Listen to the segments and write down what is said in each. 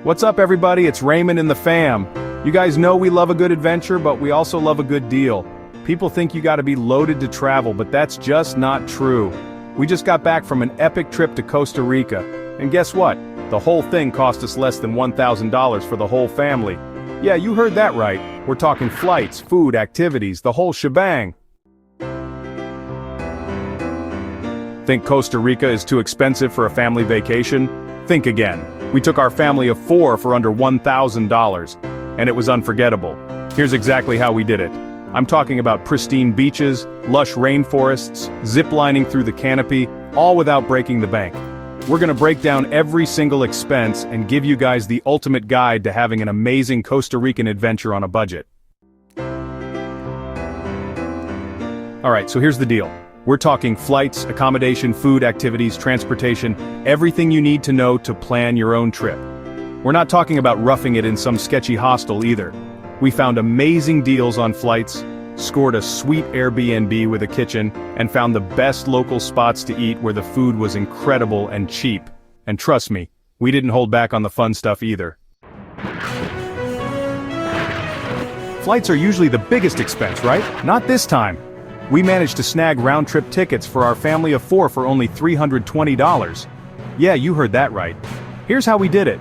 What's up everybody, it's Raymond and the fam. You guys know we love a good adventure, but we also love a good deal. People think you gotta be loaded to travel, but that's just not true. We just got back from an epic trip to Costa Rica, and guess what? The whole thing cost us less than $1,000 for the whole family. Yeah, you heard that right. We're talking flights, food, activities, the whole shebang. Think Costa Rica is too expensive for a family vacation? Think again. We took our family of 4 for under $1,000, and it was unforgettable. Here's exactly how we did it. I'm talking about pristine beaches, lush rainforests, zip-lining through the canopy, all without breaking the bank. We're gonna break down every single expense and give you guys the ultimate guide to having an amazing Costa Rican adventure on a budget. Alright, so here's the deal. We're talking flights, accommodation, food, activities, transportation, everything you need to know to plan your own trip. We're not talking about roughing it in some sketchy hostel either. We found amazing deals on flights, scored a sweet Airbnb with a kitchen, and found the best local spots to eat where the food was incredible and cheap. And trust me, we didn't hold back on the fun stuff either. Flights are usually the biggest expense, right? Not this time. We managed to snag round-trip tickets for our family of 4 for only $320. Yeah, you heard that right. Here's how we did it.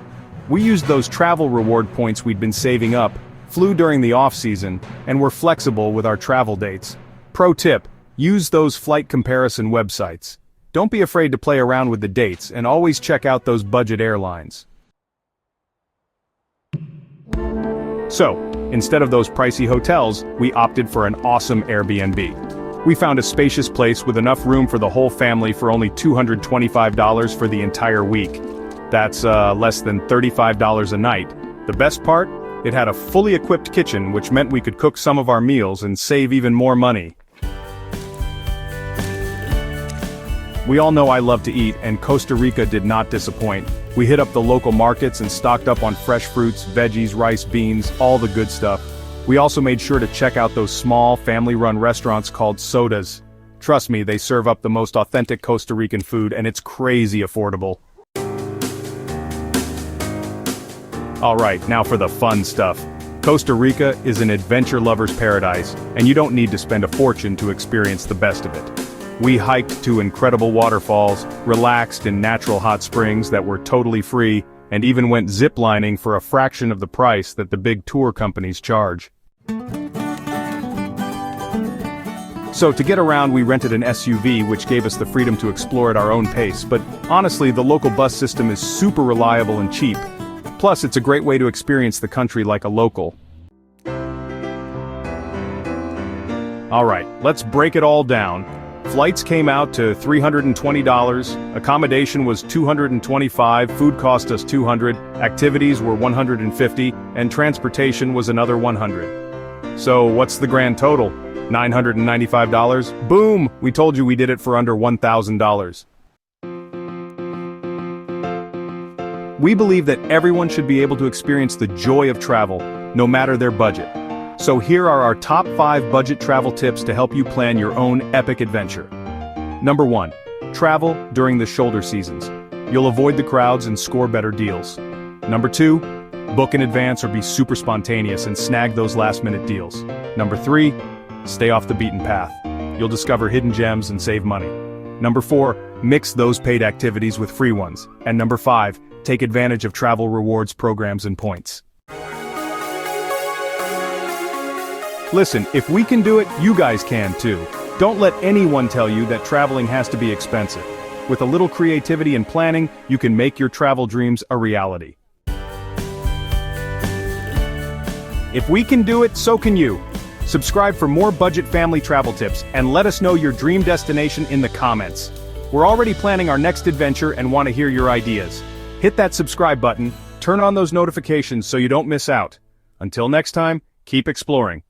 We used those travel reward points we'd been saving up, flew during the off-season, and were flexible with our travel dates. Pro tip, use those flight comparison websites. Don't be afraid to play around with the dates, and always check out those budget airlines. So, instead of those pricey hotels, we opted for an awesome Airbnb. We found a spacious place with enough room for the whole family for only $225 for the entire week. That's less than $35 a night. The best part? It had a fully equipped kitchen, which meant we could cook some of our meals and save even more money. We all know I love to eat, and Costa Rica did not disappoint. We hit up the local markets and stocked up on fresh fruits, veggies, rice, beans, all the good stuff. We also made sure to check out those small, family-run restaurants called sodas. Trust me, they serve up the most authentic Costa Rican food, and it's crazy affordable. Alright, now for the fun stuff. Costa Rica is an adventure lover's paradise, and you don't need to spend a fortune to experience the best of it. We hiked to incredible waterfalls, relaxed in natural hot springs that were totally free, and even went ziplining for a fraction of the price that the big tour companies charge. So to get around, we rented an SUV, which gave us the freedom to explore at our own pace, but honestly, the local bus system is super reliable and cheap. Plus, it's a great way to experience the country like a local. Alright, let's break it all down. Flights came out to $320, accommodation was $225, food cost us $200, activities were $150, and transportation was another $100. So what's the grand total? $995? Boom! We told you we did it for under $1,000. We believe that everyone should be able to experience the joy of travel, no matter their budget. So here are our top 5 budget travel tips to help you plan your own epic adventure. Number 1. Travel during the shoulder seasons. You'll avoid the crowds and score better deals. Number 2. Book in advance or be super spontaneous and snag those last-minute deals. Number 3. Stay off the beaten path. You'll discover hidden gems and save money. Number 4. Mix those paid activities with free ones. And number 5. Take advantage of travel rewards programs and points. Listen, if we can do it, you guys can too. Don't let anyone tell you that traveling has to be expensive. With a little creativity and planning, you can make your travel dreams a reality. If we can do it, so can you. Subscribe for more budget family travel tips and let us know your dream destination in the comments. We're already planning our next adventure and want to hear your ideas. Hit that subscribe button, turn on those notifications so you don't miss out. Until next time, keep exploring.